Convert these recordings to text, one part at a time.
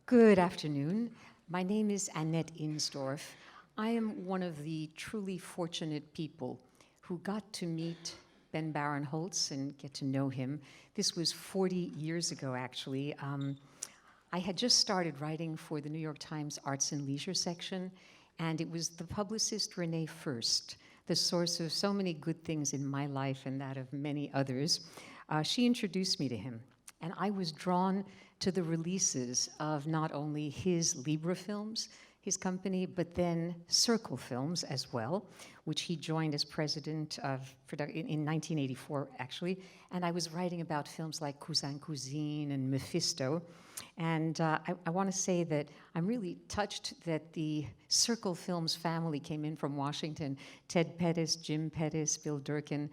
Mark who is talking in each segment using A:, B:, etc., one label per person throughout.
A: Good afternoon. My name is Annette Insdorf. I am one of the truly fortunate people who got to meet Ben Barenholtz and get to know him. This was 40 years ago, actually. I had just started writing for the New York Times Arts and Leisure section, and it was the publicist Renee First, the source of so many good things in my life and that of many others. She introduced me to him, and I was drawn to the releases of not only his Libra films, his company, but then Circle Films as well, which he joined as president of in 1984, actually. And I was writing about films like Cousin Cousine and Mephisto. And I want to say that I'm really touched that the Circle Films family came in from Washington. Ted Pettis, Jim Pettis, Bill Durkin.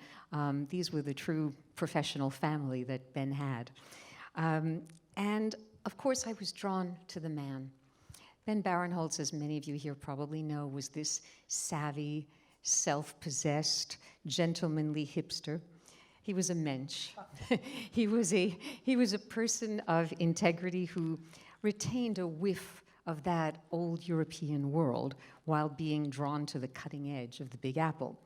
A: These were the true professional family that Ben had. And of course, I was drawn to the man. Ben Barenholtz, as many of you here probably know, was this savvy, self-possessed, gentlemanly hipster. He was a mensch. He was a person of integrity who retained a whiff of that old European world while being drawn to the cutting edge of the Big Apple.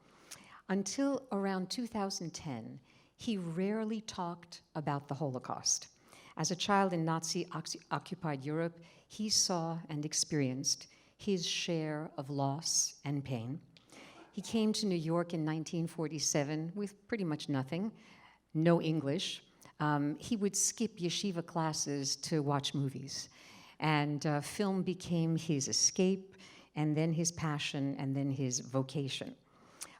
A: Until around 2010, he rarely talked about the Holocaust. As a child in Nazi-occupied Europe, he saw and experienced his share of loss and pain. He came to New York in 1947 with pretty much nothing, no English. He would skip yeshiva classes to watch movies. And film became his escape, and then his passion, and then his vocation.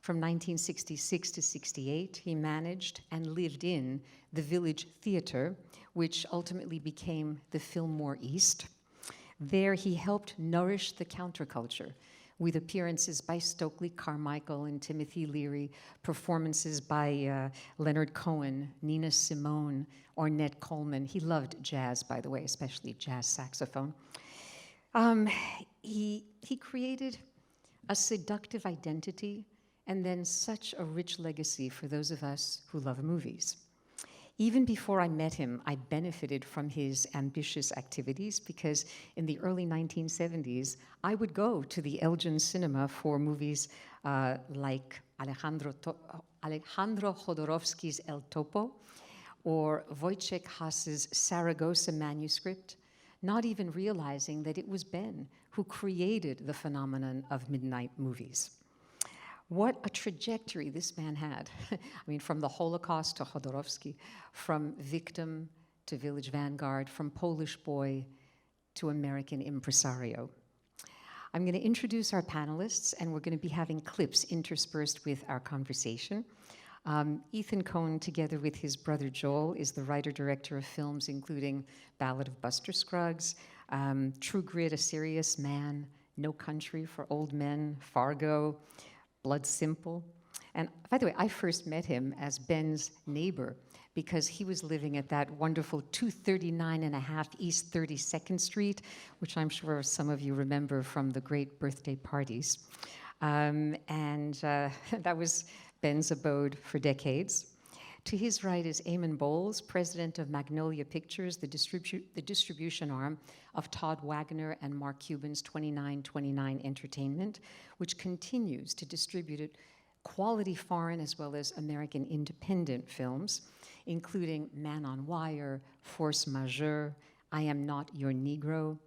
A: From 1966 to 68, he managed and lived in the Village Theater, which ultimately became the Fillmore East. There he helped nourish the counterculture with appearances by Stokely Carmichael and Timothy Leary, performances by Leonard Cohen, Nina Simone, Ornette Coleman. He loved jazz, by the way, especially jazz saxophone. He created a seductive identity and then such a rich legacy for those of us who love movies. Even before I met him, I benefited from his ambitious activities because in the early 1970s, I would go to the Elgin Cinema for movies like Alejandro Jodorowsky's El Topo or Wojciech Haas's Saragossa manuscript, not even realizing that it was Ben who created the phenomenon of midnight movies. What a trajectory this man had. I mean, from the Holocaust to Jodorowsky, from Victim to Village Vanguard, from Polish Boy to American Impresario. I'm going to introduce our panelists, and we're going to be having clips interspersed with our conversation. Ethan Coen, together with his brother Joel, is the writer-director of films including Ballad of Buster Scruggs, True Grit, A Serious Man, No Country for Old Men, Fargo, Blood Simple. And by the way, I first met him as Ben's neighbor because he was living at that wonderful 239.5 East 32nd Street, which I'm sure some of you remember from the great birthday parties. That was Ben's abode for decades. To his right is Eamonn Bowles, president of Magnolia Pictures, the distribution arm of Todd Wagner and Mark Cuban's 2929 Entertainment, which continues to distribute quality foreign as well as American independent films, including Man on Wire, Force Majeure, I Am Not Your Negro,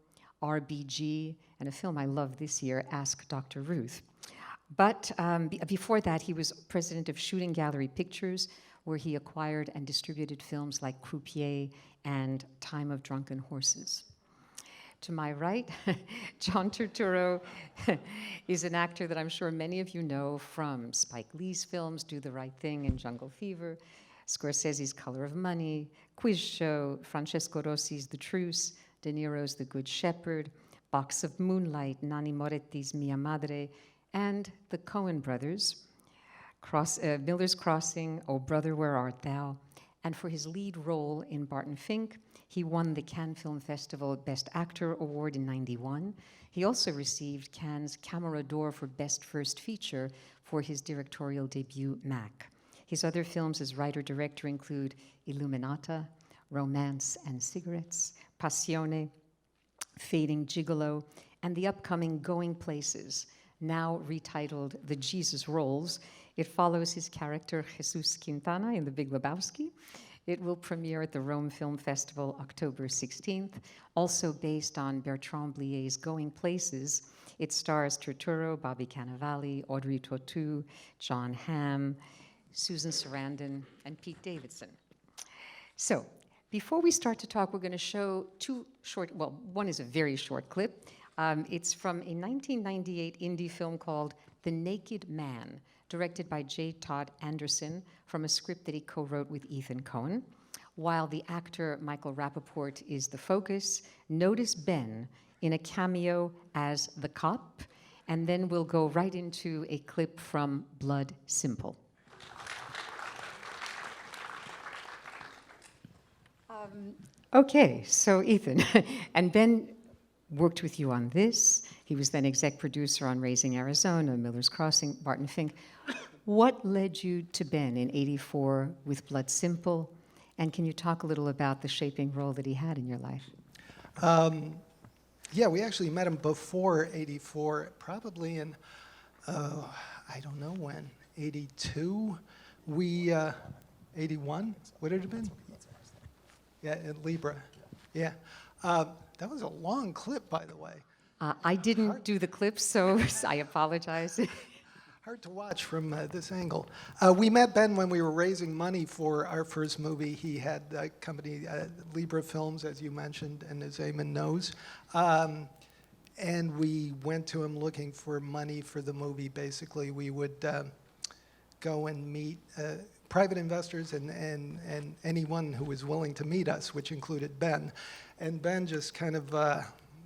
A: RBG, and a film I love this year, Ask Dr. Ruth. But before that, he was president of Shooting Gallery Pictures, where he acquired and distributed films like Croupier and Time of Drunken Horses. To my right, John Turturro is an actor that I'm sure many of you know from Spike Lee's films, Do the Right Thing and Jungle Fever, Scorsese's Color of Money, Quiz Show, Francesco Rossi's The Truce, De Niro's The Good Shepherd, Box of Moonlight, Nanni Moretti's Mia Madre, and the Coen brothers, Miller's Crossing, Oh Brother, Where Art Thou? And for his lead role in Barton Fink, he won the Cannes Film Festival Best Actor Award in '91. He also received Cannes Camera d'Or for Best First Feature for his directorial debut, Mac. His other films as writer-director include Illuminata, Romance and Cigarettes, Passione, Fading Gigolo, and the upcoming Going Places, now retitled The Jesus Rolls. It follows his character Jesus Quintana in The Big Lebowski. It will premiere at the Rome Film Festival October 16th. Also based on Bertrand Blier's Going Places, it stars Turturro, Bobby Cannavale, Audrey Tautou, John Hamm, Susan Sarandon, and Pete Davidson. So, before we start to talk, we're going to show two short, well, one is a very short clip. It's from a 1998 indie film called The Naked Man, directed by J. Todd Anderson from a script that he co-wrote with Ethan Coen. While the actor Michael Rappaport is the focus, notice Ben in a cameo as the cop, and then we'll go right into a clip from Blood Simple. Okay, so Ethan, and Ben worked with you on this. He was then exec producer on Raising Arizona, Miller's Crossing, Barton Fink. What led you to Ben in '84 with Blood Simple? And can you talk a little about the shaping role that he had in your life?
B: Yeah, we actually met him before '84, probably in, I don't know when, '82? 81? Would it have been? Yeah, at Libra. Yeah. That was a long clip, by the way.
A: I didn't do the clips, so I apologize.
B: Hard to watch from this angle. We met Ben when we were raising money for our first movie. He had a company, Libra Films, as you mentioned, and as Eamonn knows. And we went to him looking for money for the movie. Basically, we would go and meet private investors and anyone who was willing to meet us, which included Ben. And Ben just kind of,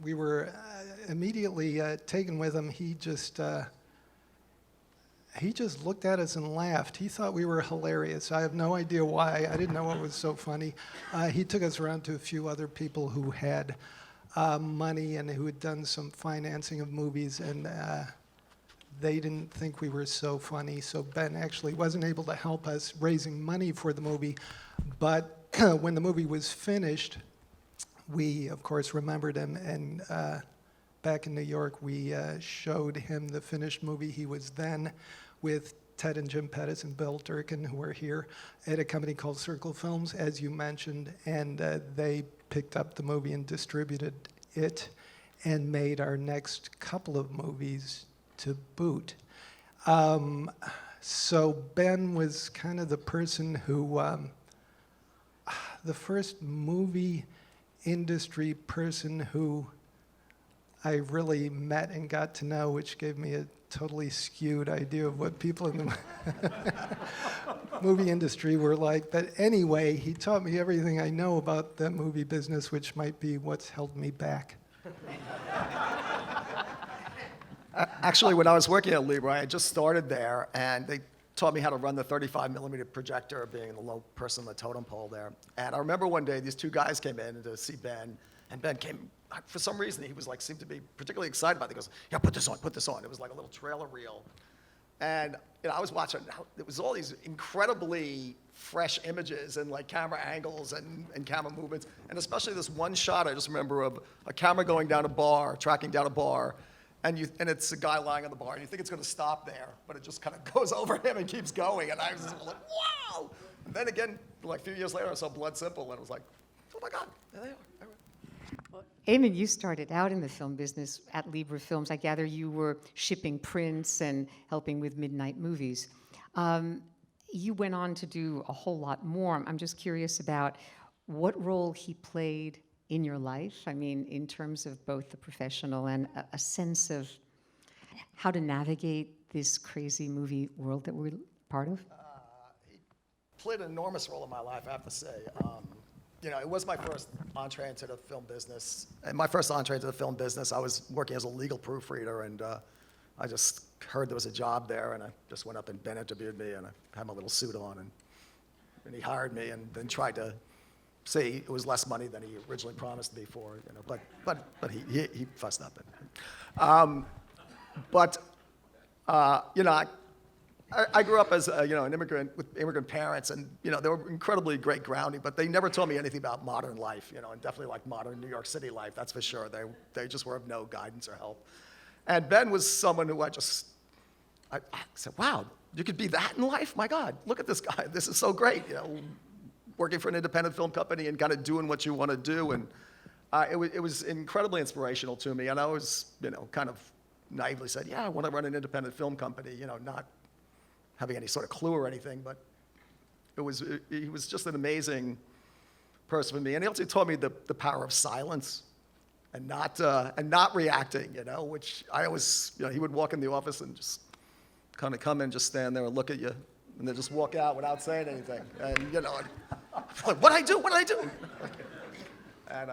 B: we were immediately taken with him. He just looked at us and laughed. He thought we were hilarious. I have no idea why. I didn't know what was so funny. He took us around to a few other people who had money and who had done some financing of movies, and they didn't think we were so funny. So Ben actually wasn't able to help us raising money for the movie. But when the movie was finished, we, of course, remembered him, and back in New York, we showed him the finished movie. He was then with Ted and Jim Pettis and Bill Durkin, who were here, at a company called Circle Films, as you mentioned, and they picked up the movie and distributed it and made our next couple of movies to boot. So Ben was kind of the person who, the first movie industry person who I really met and got to know, which gave me a totally skewed idea of what people in the movie industry were like. But anyway, he taught me everything I know about the movie business, which might be what's held me back.
C: Actually, when I was working at Libra, I had just started there, and they taught me how to run the 35mm projector, being the low person on the totem pole there. And I remember one day, these two guys came in to see Ben, and Ben came, for some reason, he was like, seemed to be particularly excited about it. He goes, yeah, put this on, put this on. It was like a little trailer reel. And I was watching, it was all these incredibly fresh images and like camera angles and camera movements. And especially this one shot I just remember of a camera going down a bar, tracking down a bar, and it's a guy lying on the bar, and you think it's going to stop there, but it just kind of goes over him and keeps going. And I was just like, wow! And then again, like a few years later, I saw Blood Simple, and it was like, oh my God, there they are.
A: Well, Eamonn, you started out in the film business at Libra Films. I gather you were shipping prints and helping with midnight movies. You went on to do a whole lot more. I'm just curious about what role he played in your life. I mean, in terms of both the professional and a sense of how to navigate this crazy movie world that we're part of.
C: He played an enormous role in my life, I have to say. It was my first entree into the film business. And my first entree into the film business, I was working as a legal proofreader, and I just heard there was a job there, and I just went up and Ben interviewed me, and I had my little suit on, and he hired me, and then tried to say it was less money than he originally promised me for, but he fussed up. I grew up as an immigrant with immigrant parents, and they were incredibly great grounding, but they never taught me anything about modern life, and definitely like modern New York City life, that's for sure. They just were of no guidance or help. And Ben was someone who I said, wow, you could be that in life? My God, look at this guy. This is so great, working for an independent film company and kind of doing what you want to do. And it was incredibly inspirational to me. And I was, kind of naively said, yeah, I want to run an independent film company, not having any sort of clue or anything, but he was just an amazing person for me. And he also taught me the power of silence and not reacting, which I always, he would walk in the office and just kind of come in, just stand there and look at you, and then just walk out without saying anything. And, like, what'd I do? And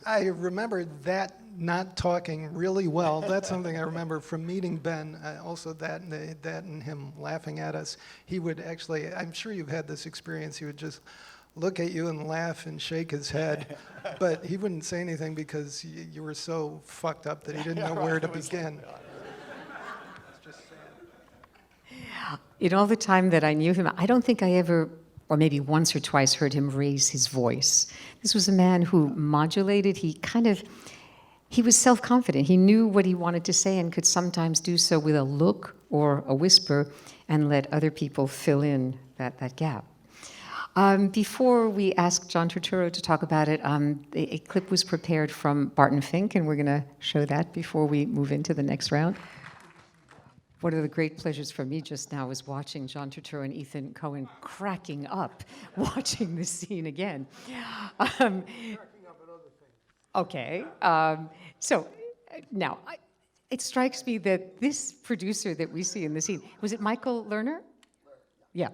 B: I remember that not talking really well. That's something I remember from meeting Ben. Also that and him laughing at us. He would actually, I'm sure you've had this experience, he would just look at you and laugh and shake his head, but he wouldn't say anything because you were so fucked up that he didn't know where to begin.
A: In all the time that I knew him, I don't think I ever, or maybe once or twice, heard him raise his voice. This was a man who modulated. He was self-confident. He knew what he wanted to say and could sometimes do so with a look or a whisper and let other people fill in that gap. Before we ask John Turturro to talk about it, a clip was prepared from Barton Fink, and we're going to show that before we move into the next round. One of the great pleasures for me just now was watching John Turturro and Ethan Coen cracking up watching this scene again. Okay. So now, it strikes me that this producer that we see in the scene, was it Michael Lerner? Yeah.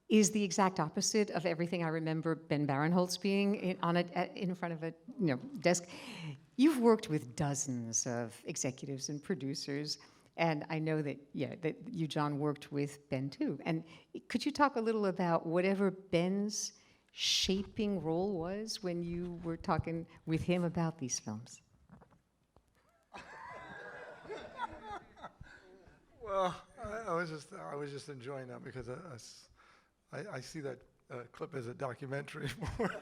A: Is the exact opposite of everything I remember Ben Barenholtz being in front of a desk. You've worked with dozens of executives and producers. And I know that you, John, worked with Ben too. And could you talk a little about whatever Ben's shaping role was when you were talking with him about these films?
D: Well, I was just enjoying that because I see that clip as a documentary more.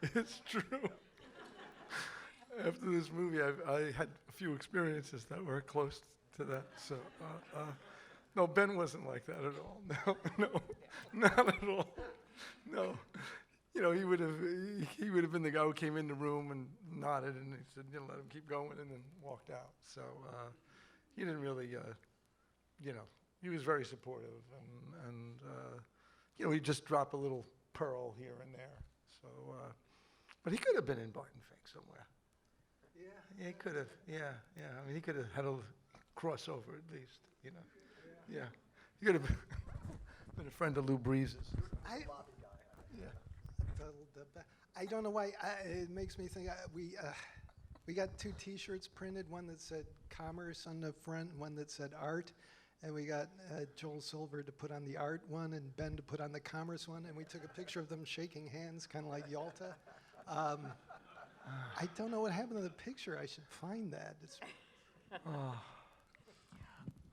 D: It's true. After this movie, I had a few experiences that were close to that. So, no, Ben wasn't like that at all. No, not at all. No, he would have been the guy who came in the room and nodded, and he said, let him keep going, and then walked out. So he didn't really, he was very supportive, and he'd just drop a little pearl here and there. So, but he could have been in Barton Fink somewhere. Yeah, he could have. Yeah. I mean, he could have had a crossover at least. Yeah. He could have been a friend of Lou Breeze's.
B: I don't know why. It makes me think. We got 2 T-shirts printed. One that said "Commerce" on the front, and one that said "Art." And we got Joel Silver to put on the art one, and Ben to put on the commerce one. And we took a picture of them shaking hands, kind of like Yalta. I don't know what happened to the picture. I should find that.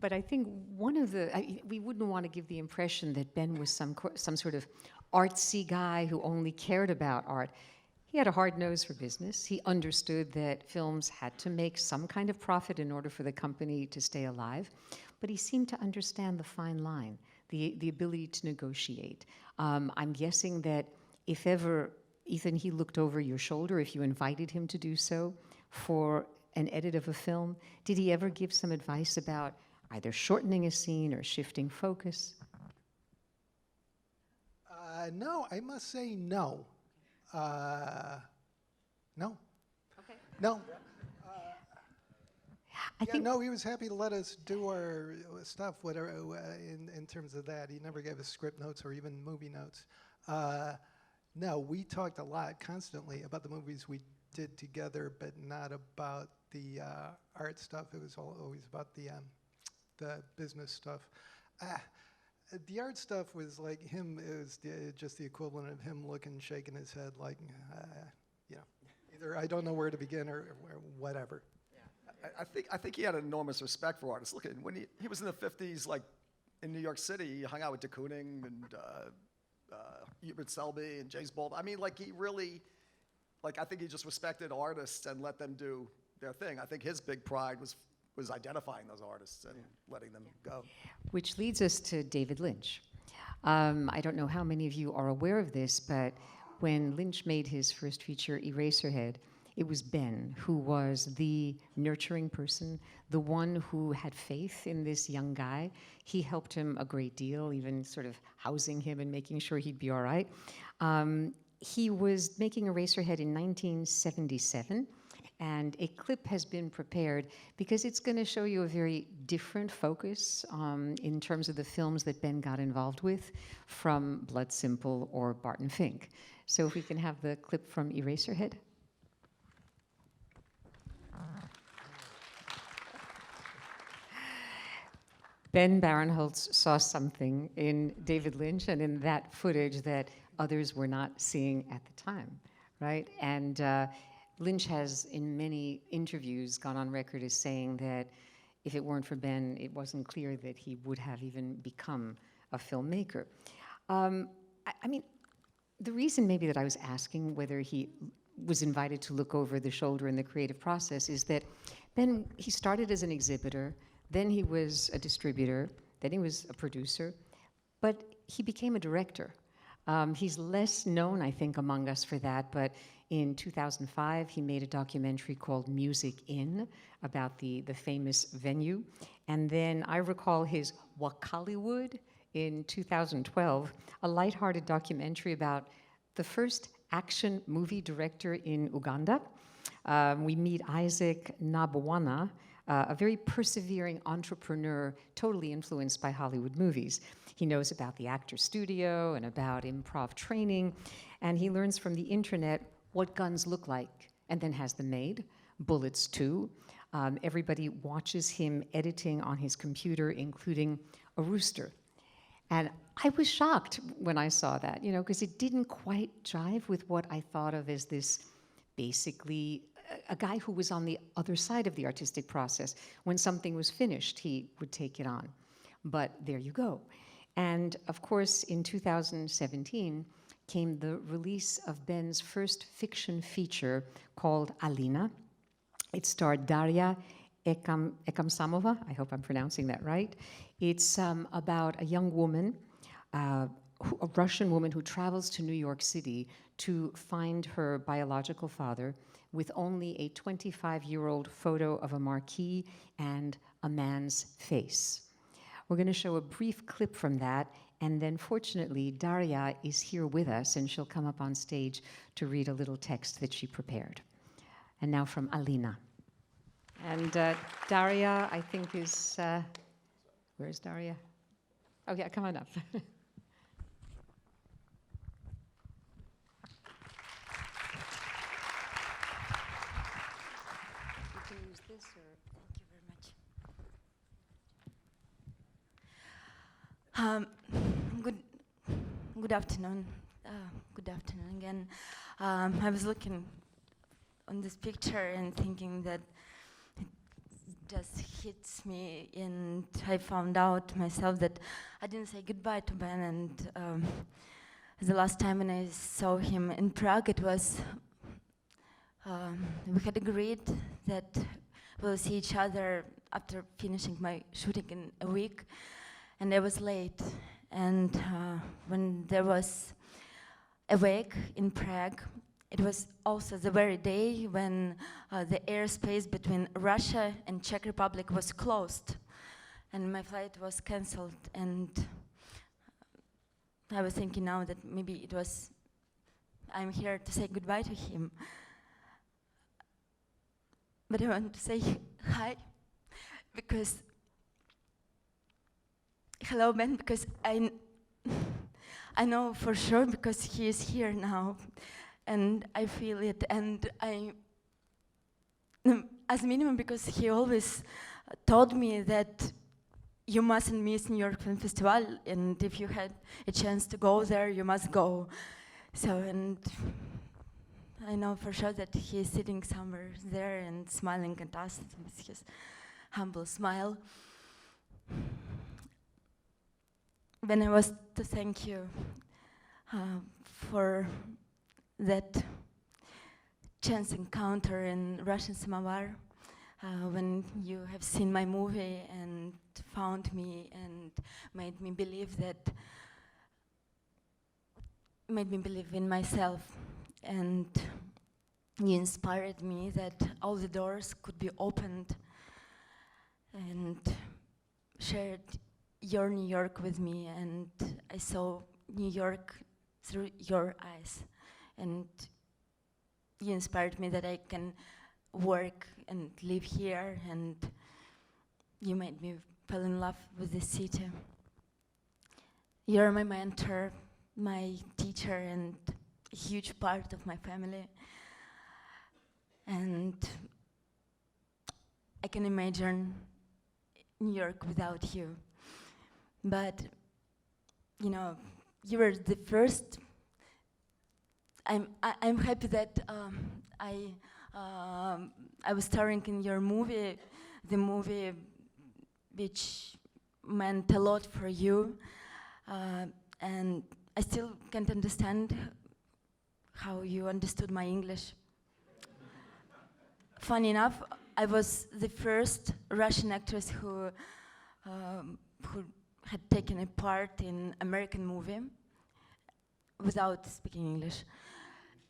A: But I think we wouldn't want to give the impression that Ben was some sort of artsy guy who only cared about art. He had a hard nose for business. He understood that films had to make some kind of profit in order for the company to stay alive. But he seemed to understand the fine line, the ability to negotiate. I'm guessing that if ever, Ethan, he looked over your shoulder, if you invited him to do so for an edit of a film, did he ever give some advice about either shortening a scene or shifting focus?
B: No, I must say no. No.
A: Okay.
B: No.
A: No,
B: he was happy to let us do our stuff, whatever, in terms of that. He never gave us script notes or even movie notes. No, we talked a lot, constantly, about the movies we did together, but not about the art stuff. It was always about the business stuff. The art stuff was like him. It was just the equivalent of him looking, shaking his head, like, either I don't know where to begin or whatever.
C: I think he had an enormous respect for artists. Look, when he was in the 50s, like in New York City, he hung out with de Kooning and Hubert Selby and James Baldwin. I mean, like he really, like I think he just respected artists and let them do their thing. I think his big pride was identifying those artists and letting them go.
A: Which leads us to David Lynch. I don't know how many of you are aware of this, but when Lynch made his first feature, Eraserhead, it was Ben who was the nurturing person, the one who had faith in this young guy. He helped him a great deal, even sort of housing him and making sure he'd be all right. He was making Eraserhead in 1977, and a clip has been prepared because it's going to show you a very different focus in terms of the films that Ben got involved with from Blood Simple or Barton Fink. So if we can have the clip from Eraserhead. Ben Barenholtz saw something in David Lynch and in that footage that others were not seeing at the time, right? And Lynch has, in many interviews, gone on record as saying that if it weren't for Ben, it wasn't clear that he would have even become a filmmaker. I mean, the reason maybe that I was asking whether he was invited to look over the shoulder in the creative process is that Ben, he started as an exhibitor, then he was a distributor, then he was a producer, but he became a director. He's less known, I think, among us for that, but in 2005, he made a documentary called Music In about the famous venue. And then I recall his Wakaliwood in 2012, a lighthearted documentary about the first action movie director in Uganda. We meet Isaac Nabwana, a very persevering entrepreneur, totally influenced by Hollywood movies. He knows about the actor studio and about improv training, and he learns from the internet what guns look like, and then has them made, bullets too. Everybody watches him editing on his computer, including a rooster. And I was shocked when I saw that, you know, because it didn't quite jive with what I thought of as this basically a guy who was on the other side of the artistic process. When something was finished, he would take it on. But there you go. And of course, in 2017 came the release of Ben's first fiction feature called Alina. It starred Daria Ekamsamova, I hope I'm pronouncing that right. It's about a young woman, a Russian woman who travels to New York City to find her biological father with only a 25-year-old photo of a marquee and a man's face. We're going to show a brief clip from that, and then fortunately, Daria is here with us, and she'll come up on stage to read a little text that she prepared. And now from Alina. And Daria, I think, is, where's Daria? Oh yeah, come on up. This, or?
E: Thank you very much. Good afternoon. Good afternoon again. I was looking on this picture and thinking that it just hits me, and I found out myself that I didn't say goodbye to Ben, and the last time when I saw him in Prague, it was we had agreed that we'll see each other after finishing my shooting in a week, and I was late. And when there was a wake in Prague, it was also the very day when the airspace between Russia and Czech Republic was closed, and my flight was cancelled. And I was thinking now that maybe I'm here to say goodbye to him. But I want to say hi, because, hello Ben, because I know for sure because he is here now, and I feel it, and as minimum because he always told me that you mustn't miss New York Film Festival, and if you had a chance to go there, you must go. So, and I know for sure that he is sitting somewhere there and smiling at us with his humble smile. Ben, I was to thank you for that chance encounter in Russian Samovar when you have seen my movie and found me and made me believe in myself, and you inspired me that all the doors could be opened, and shared your New York with me, and I saw New York through your eyes, and you inspired me that I can work and live here, and you made me fall in love with the city. You're my mentor, my teacher, and a huge part of my family. And I can imagine New York without you. But, you know, you were the first. I'm happy that I was starring in your movie, the movie which meant a lot for you, and I still can't understand how you understood my English. Funny enough, I was the first Russian actress who had taken a part in American movie without speaking English.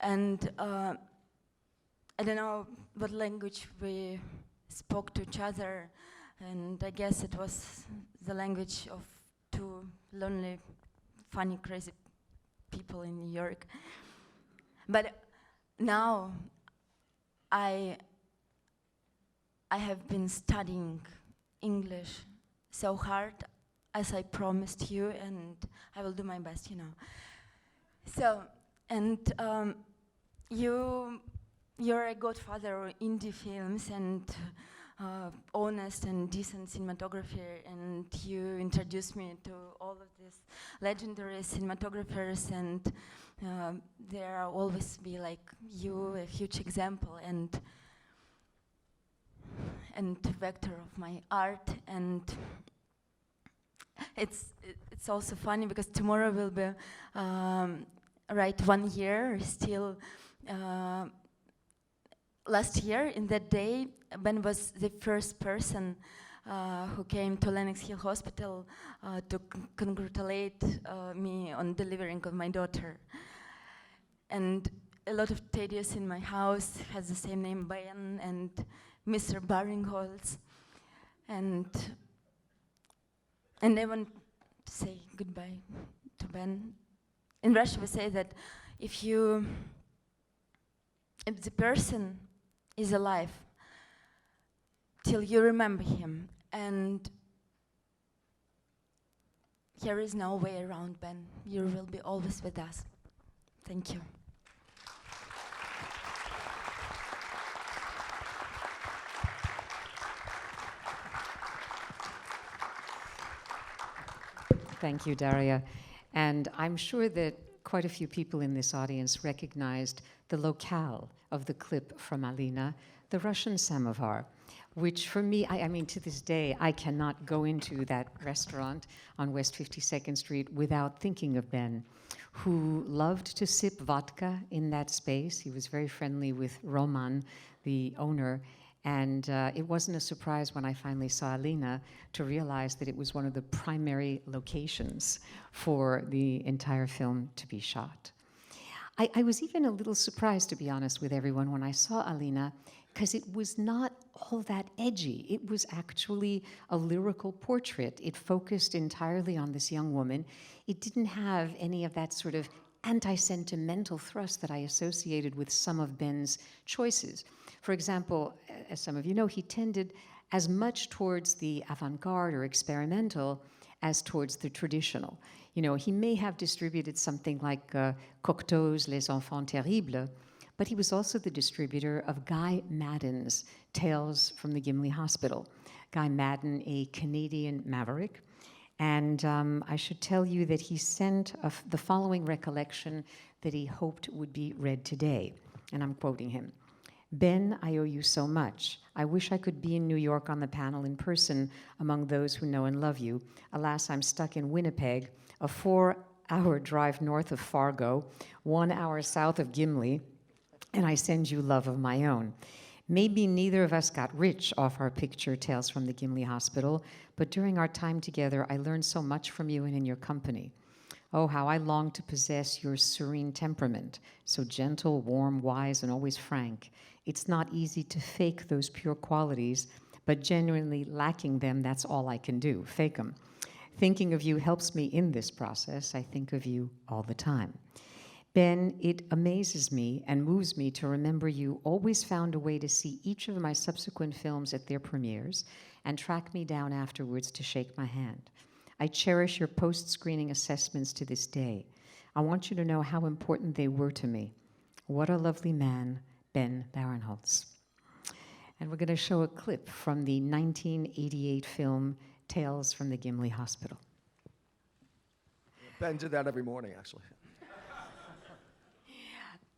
E: And I don't know what language we spoke to each other, and I guess it was the language of two lonely, funny, crazy people in New York. But now I have been studying English so hard, as I promised you, and I will do my best, you know. So, and you're a godfather of indie films and honest and decent cinematography, and you introduced me to all of these legendary cinematographers, and there will always be like you, a huge example and vector of my art. And it's also funny because tomorrow will be right 1 year still. Last year, in that day, Ben was the first person who came to Lenox Hill Hospital to congratulate me on delivering of my daughter. And a lot of Thaddeus in my house has the same name, Ben, and Mr. Barenholtz. And I want to say goodbye to Ben. In Russia, we say that if the person is alive till you remember him, and there is no way around, Ben. You will be always with us. Thank you.
A: Thank you, Daria. And I'm sure that quite a few people in this audience recognized the locale of the clip from Alina, the Russian samovar, which for me, I mean, to this day, I cannot go into that restaurant on West 52nd Street without thinking of Ben, who loved to sip vodka in that space. He was very friendly with Roman, the owner, and it wasn't a surprise when I finally saw Alina to realize that it was one of the primary locations for the entire film to be shot. I was even a little surprised, to be honest with everyone, when I saw Alina, because it was not all that edgy. It was actually a lyrical portrait. It focused entirely on this young woman. It didn't have any of that sort of anti-sentimental thrust that I associated with some of Ben's choices. For example, as some of you know, he tended as much towards the avant-garde or experimental as towards the traditional. You know, he may have distributed something like Cocteau's Les Enfants Terribles, but he was also the distributor of Guy Madden's Tales from the Gimli Hospital. Guy Madden, a Canadian maverick. And I should tell you that he sent the following recollection that he hoped would be read today. And I'm quoting him. Ben, I owe you so much. I wish I could be in New York on the panel in person among those who know and love you. Alas, I'm stuck in Winnipeg, a 4-hour drive north of Fargo, 1 hour south of Gimli, and I send you love of my own. Maybe neither of us got rich off our picture Tales from the Gimli Hospital, but during our time together, I learned so much from you and in your company. Oh, how I long to possess your serene temperament, so gentle, warm, wise, and always frank. It's not easy to fake those pure qualities, but genuinely lacking them, that's all I can do, fake them. Thinking of you helps me in this process. I think of you all the time. Ben, it amazes me and moves me to remember you always found a way to see each of my subsequent films at their premieres and track me down afterwards to shake my hand. I cherish your post-screening assessments to this day. I want you to know how important they were to me. What a lovely man, Ben Barenholtz. And we're going to show a clip from the 1988 film Tales from the Gimli Hospital.
C: Ben did that every morning, actually.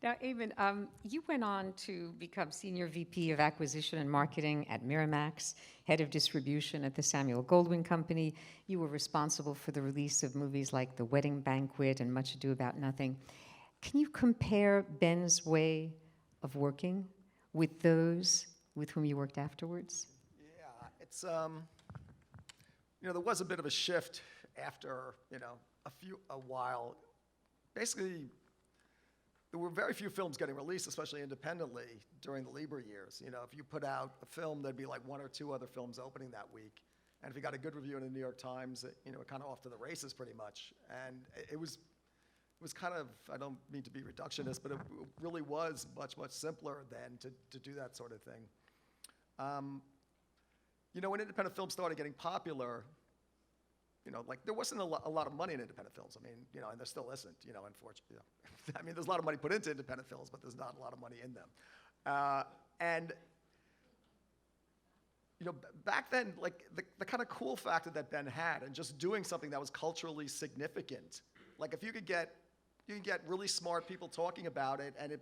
A: Now, Eamonn, you went on to become Senior VP of Acquisition and Marketing at Miramax, Head of Distribution at the Samuel Goldwyn Company. You were responsible for the release of movies like The Wedding Banquet and Much Ado About Nothing. Can you compare Ben's way of working with those with whom you worked afterwards?
C: Yeah, it's, there was a bit of a shift after, a while. Basically, there were very few films getting released, especially independently, during the Libra years. If you put out a film, there'd be like 1 or 2 other films opening that week. And if you got a good review in the New York Times, it kind of off to the races pretty much. And it was kind of, I don't mean to be reductionist, but it really was much, much simpler then to do that sort of thing. When independent films started getting popular, there wasn't a lot of money in independent films. I mean, and there still isn't, unfortunately. I mean, there's a lot of money put into independent films, but there's not a lot of money in them. Back then, like the kind of cool factor that Ben had, and just doing something that was culturally significant, like if you could get really smart people talking about it and it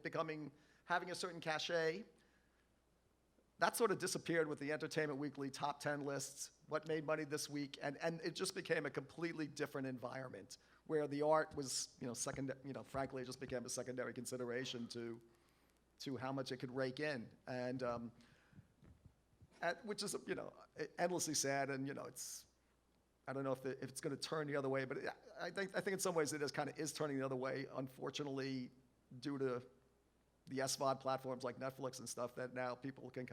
C: having a certain cachet, that sort of disappeared with the Entertainment Weekly top 10 lists, what made money this week, and it just became a completely different environment where the art was, frankly, it just became a secondary consideration to how much it could rake in, and which is, endlessly sad, and I don't know if it's going to turn the other way, but I think in some ways it is turning the other way, unfortunately, due to the SVOD platforms like Netflix and stuff that now people can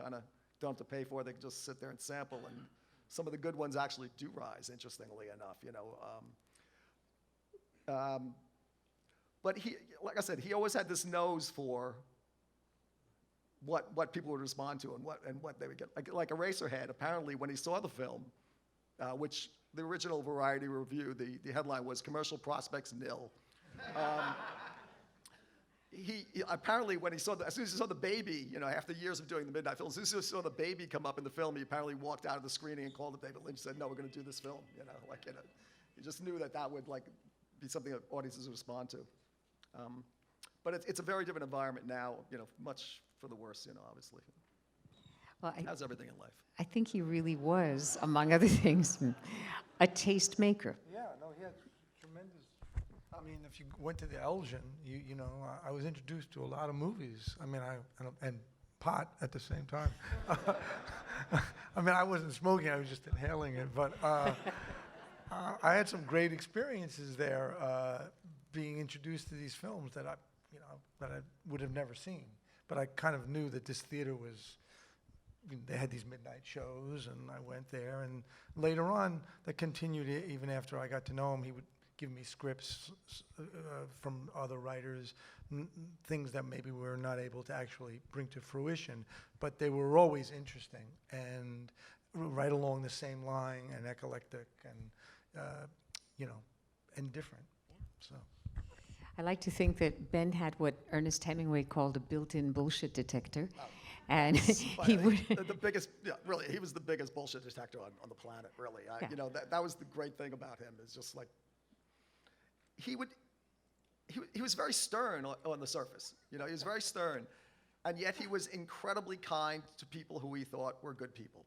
C: don't have to pay for. They can just sit there and sample, and some of the good ones actually do rise, interestingly enough, But he, like I said, he always had this nose for what people would respond to and what they would get. Like Eraserhead, apparently when he saw the film, which the original Variety review, the headline was "Commercial Prospects Nil." He apparently, as soon as he saw the baby, after years of doing the midnight films, as soon as he saw the baby come up in the film, he apparently walked out of the screening and called up David Lynch and said, "No, we're going to do this film." He just knew that would be something that audiences would respond to. But it's a very different environment now, much for the worse, obviously.
A: Well,
C: How's everything in life?
A: I think he really was, among other things, a tastemaker.
D: Yeah, no, he had tremendous. I mean, if you went to the Elgin, I was introduced to a lot of movies. I mean, and pot at the same time. I mean, I wasn't smoking; I was just inhaling it. But I had some great experiences there, being introduced to these films that I would have never seen. But I kind of knew that this theater was. They had these midnight shows, and I went there. And later on, that continued even after I got to know him. He would give me scripts from other writers, things that maybe we were not able to actually bring to fruition, but they were always interesting and right along the same line and eclectic and, and different. So.
A: I like to think that Ben had what Ernest Hemingway called a built-in bullshit detector. And he would
C: the biggest, really, he was the biggest bullshit detector on the planet, really. That was the great thing about him, is just like, he was very stern on the surface. He was very stern. And yet he was incredibly kind to people who he thought were good people.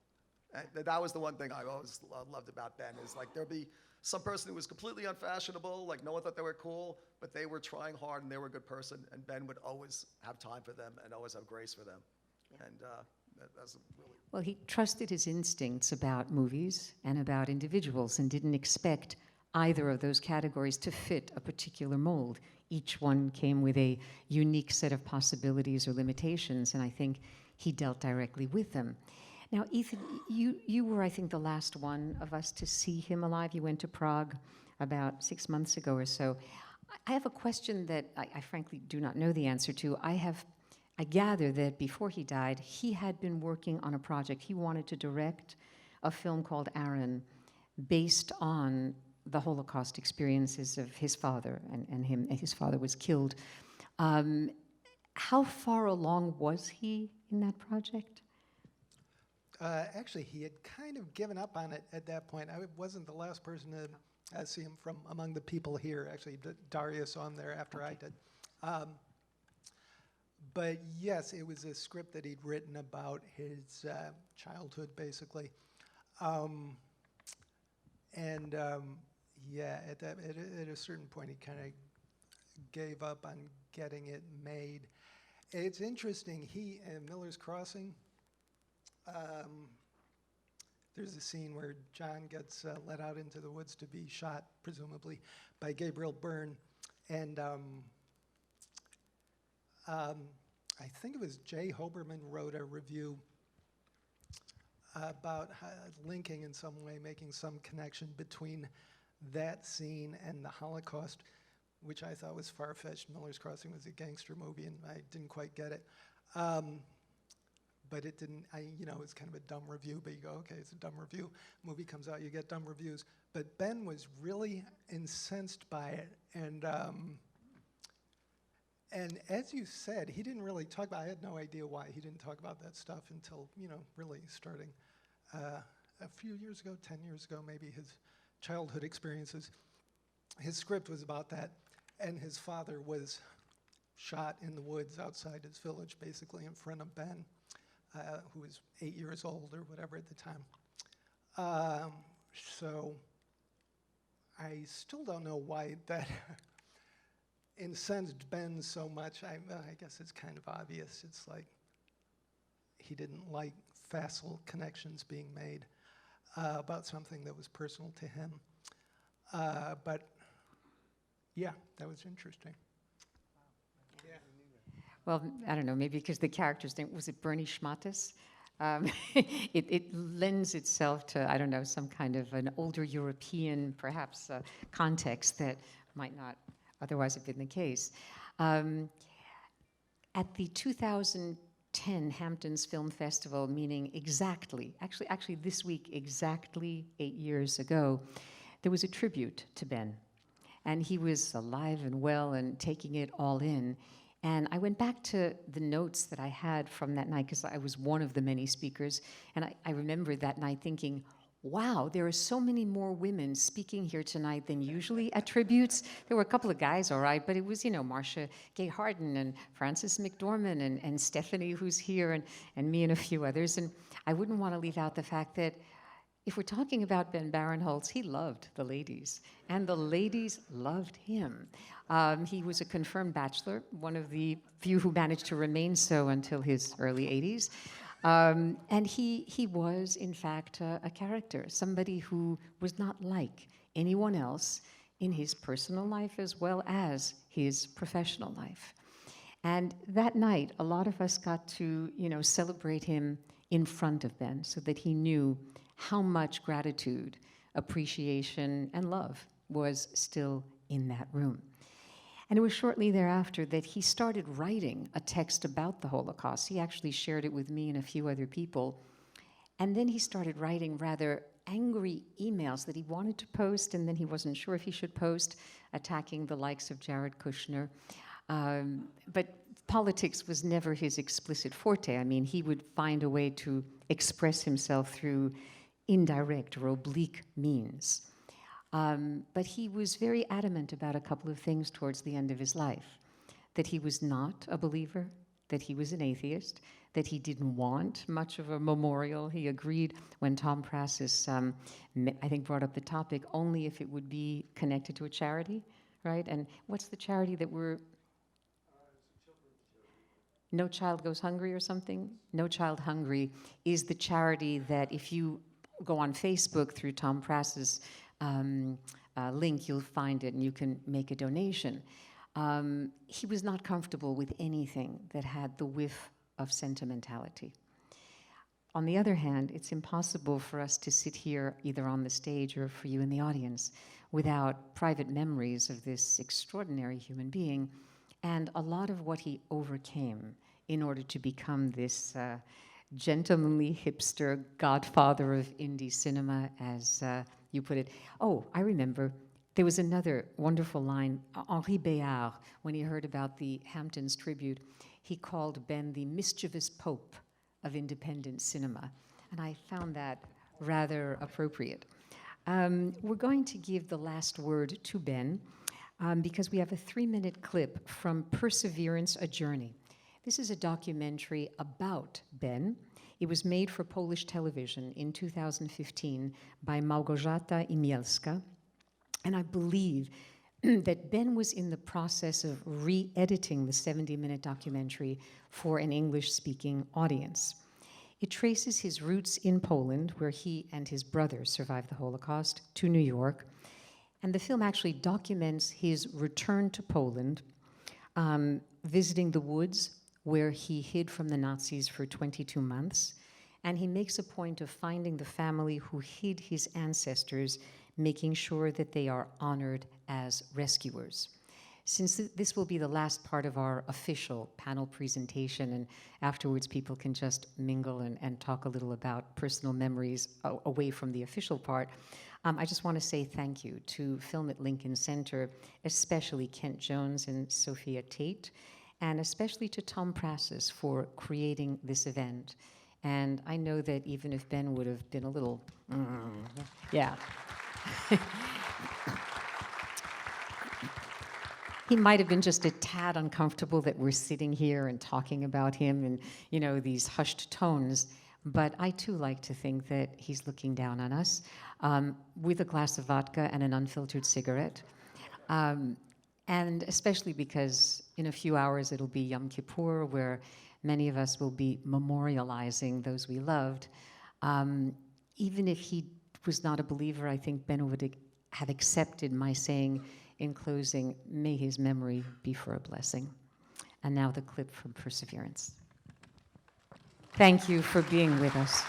C: And that was the one thing I always loved about Ben, is like there'd be some person who was completely unfashionable, like no one thought they were cool, but they were trying hard and they were a good person, and Ben would always have time for them and always have grace for them. And that's really...
A: Well, he trusted his instincts about movies and about individuals and didn't expect either of those categories to fit a particular mold. Each one came with a unique set of possibilities or limitations, and I think he dealt directly with them. Now, Ethan, you were, I think, the last one of us to see him alive. You went to Prague about 6 months ago or so. I have a question that I frankly do not know the answer to. I gather that before he died, he had been working on a project. He wanted to direct a film called Aaron, based on the Holocaust experiences of his father and him. And his father was killed. How far along was he in that project?
B: Actually, he had kind of given up on it at that point. I wasn't the last person to see him from among the people here. Actually, Darius on there after I did. But yes, it was a script that he'd written about his childhood, basically. Yeah, at a certain point, he kind of gave up on getting it made. It's interesting. He in Miller's Crossing, there's a scene where John gets let out into the woods to be shot, presumably, by Gabriel Byrne, and I think it was Jay Hoberman wrote a review about linking in some way, making some connection between that scene and the Holocaust, which I thought was far-fetched. Miller's Crossing was a gangster movie, and I didn't quite get it. But it didn't, it's kind of a dumb review, but you go, okay, it's a dumb review. Movie comes out, you get dumb reviews. But Ben was really incensed by it, and as you said, he didn't really talk about, I had no idea why he didn't talk about that stuff until, really starting a few years ago, 10 years ago, maybe, his childhood experiences. His script was about that, and his father was shot in the woods outside his village, basically in front of Ben, who was 8 years old or whatever at the time. So I still don't know why that incensed Ben so much. I guess it's kind of obvious. It's like he didn't like facile connections being made about something that was personal to him. But yeah, that was interesting. Yeah.
A: Well, I don't know, maybe because the character's name, was it Bernie Schmatis? It lends itself to, I don't know, some kind of an older European, perhaps, context that might not otherwise have been the case. At the 2010 Hamptons Film Festival, meaning exactly, actually this week, exactly 8 years ago, there was a tribute to Ben. And he was alive and well and taking it all in. And I went back to the notes that I had from that night, because I was one of the many speakers. And I remember that night thinking, wow, there are so many more women speaking here tonight than usually at tributes. There were a couple of guys, all right, but it was, Marcia Gay Harden and Frances McDormand and Stephanie, who's here, and me and a few others. And I wouldn't want to leave out the fact that if we're talking about Ben Barenholtz, he loved the ladies, and the ladies loved him. He was a confirmed bachelor, one of the few who managed to remain so until his early 80s. And he was, in fact, a character, somebody who was not like anyone else in his personal life as well as his professional life. And that night, a lot of us got to, celebrate him in front of Ben so that he knew how much gratitude, appreciation, and love was still in that room. And it was shortly thereafter that he started writing a text about the Holocaust. He actually shared it with me and a few other people. And then he started writing rather angry emails that he wanted to post, and then he wasn't sure if he should post, attacking the likes of Jared Kushner. But politics was never his explicit forte. I mean, he would find a way to express himself through indirect or oblique means. But he was very adamant about a couple of things towards the end of his life. That he was not a believer, that he was an atheist, that he didn't want much of a memorial. He agreed when Tom Prassis, I think, brought up the topic, only if it would be connected to a charity, right? And what's the charity that we're... No Child Goes Hungry or something? No Child Hungry is the charity that if you go on Facebook through Tom Prassis' link, you'll find it and you can make a donation. He was not comfortable with anything that had the whiff of sentimentality. On the other hand, it's impossible for us to sit here, either on the stage or for you in the audience, without private memories of this extraordinary human being and a lot of what he overcame in order to become this gentlemanly hipster godfather of indie cinema, as you put it. Oh, I remember. There was another wonderful line. Henri Béard, when he heard about the Hamptons tribute, he called Ben the mischievous pope of independent cinema. And I found that rather appropriate. We're going to give the last word to Ben because we have a 3-minute clip from Perseverance, A Journey. This is a documentary about Ben. It was made for Polish television in 2015 by Małgorzata Imielska. And I believe that Ben was in the process of re-editing the 70-minute documentary for an English-speaking audience. It traces his roots in Poland, where he and his brother survived the Holocaust, to New York. And the film actually documents his return to Poland, visiting the woods where he hid from the Nazis for 22 months. And he makes a point of finding the family who hid his ancestors, making sure that they are honored as rescuers. Since this will be the last part of our official panel presentation, and afterwards people can just mingle and talk a little about personal memories away from the official part, I just want to say thank you to Film at Lincoln Center, especially Kent Jones and Sophia Tate, and especially to Tom Prassis for creating this event. And I know that even if Ben would have been a little, yeah. He might have been just a tad uncomfortable that we're sitting here and talking about him in, you know, these hushed tones. But I too like to think that he's looking down on us with a glass of vodka and an unfiltered cigarette. And especially because in a few hours it'll be Yom Kippur, where many of us will be memorializing those we loved. Even if he was not a believer, I think Ben would have accepted my saying in closing, may his memory be for a blessing. And now the clip from Perseverance. Thank you for being with us.